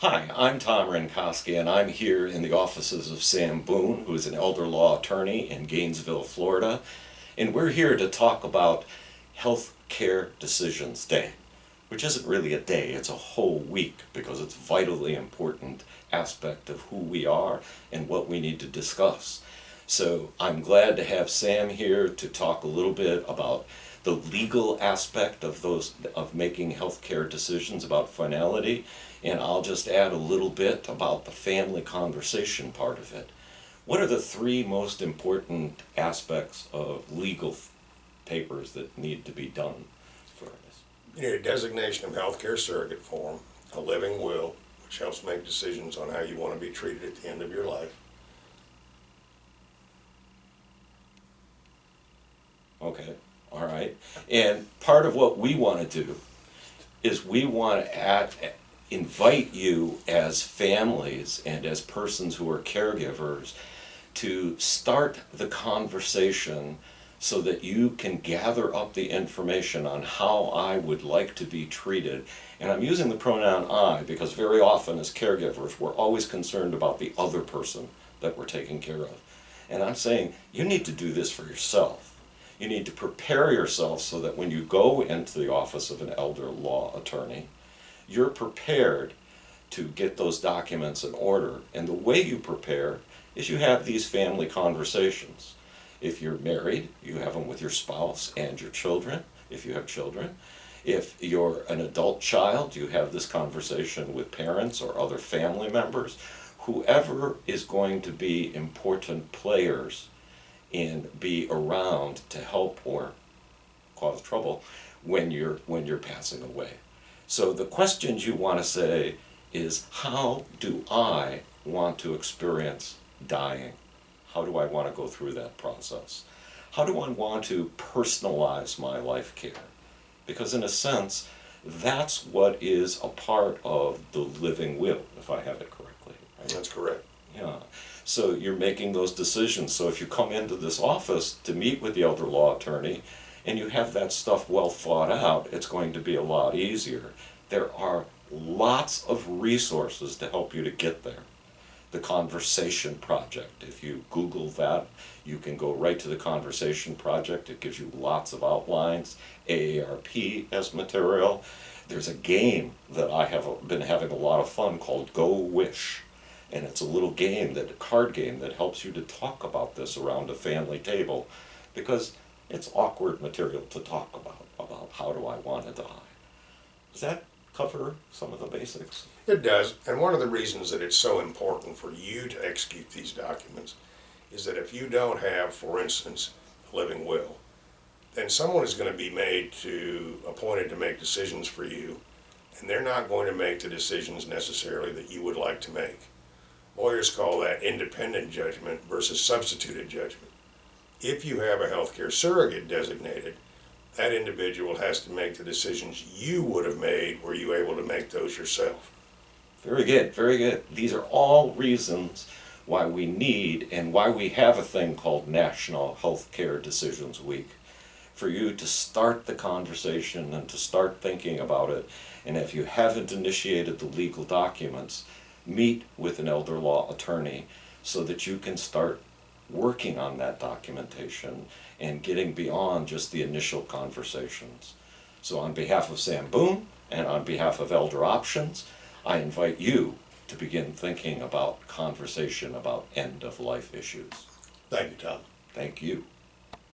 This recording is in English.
Hi, I'm Tom Renkoski, and I'm here in the offices of Sam Boone, who is an elder law attorney in Gainesville, Florida. And we're here to talk about Health Care Decisions Day, which isn't really a day, it's a whole week because it's a vitally important aspect of who we are and what we need to discuss. So I'm glad to have Sam here to talk a little bit about the legal aspect of making healthcare decisions about finality, and I'll just add a little bit about the family conversation part of it. What are the three most important aspects of legal papers that need to be done for this? You need a designation of healthcare surrogate form, a living will, which helps make decisions on how you want to be treated at the end of your life. Okay, all right. And part of what we want to do is we want to invite you as families and as persons who are caregivers to start the conversation so that you can gather up the information on how I would like to be treated. And I'm using the pronoun I because very often as caregivers we're always concerned about the other person that we're taking care of. And I'm saying you need to do this for yourself. You need to prepare yourself so that when you go into the office of an elder law attorney, you're prepared to get those documents in order. And the way you prepare is you have these family conversations. If you're married, you have them with your spouse and your children, if you have children. If you're an adult child, you have this conversation with parents or other family members, whoever is going to be important players and be around to help or cause trouble when you're passing away. So the questions you want to say is, how do I want to experience dying? How do I want to go through that process? How do I want to personalize my life care? Because in a sense, that's what is a part of the living will, if I have it correctly. Right? That's correct. Yeah. So you're making those decisions. So if you come into this office to meet with the elder law attorney and you have that stuff well thought out, it's going to be a lot easier. There are lots of resources to help you to get there. The Conversation Project, if you Google that, you can go right to the Conversation Project. It gives you lots of outlines. AARP has material. There's a game that I have been having a lot of fun called Go Wish. And it's a little game, a card game that helps you to talk about this around a family table, because it's awkward material to talk about how do I want to die. Does that cover some of the basics? It does. And one of the reasons that it's so important for you to execute these documents is that if you don't have, for instance, a living will, then someone is going to be appointed to make decisions for you, and they're not going to make the decisions necessarily that you would like to make. Lawyers call that independent judgment versus substituted judgment. If you have a healthcare surrogate designated, that individual has to make the decisions you would have made were you able to make those yourself. Very good, very good. These are all reasons why we need and why we have a thing called National Healthcare Decisions Week, for you to start the conversation and to start thinking about it. And if you haven't initiated the legal documents, meet with an elder law attorney so that you can start working on that documentation and getting beyond just the initial conversations. So on behalf of Sam Boone and on behalf of Elder Options, I invite you to begin thinking about conversation about end-of-life issues. Thank you, Tom. Thank you.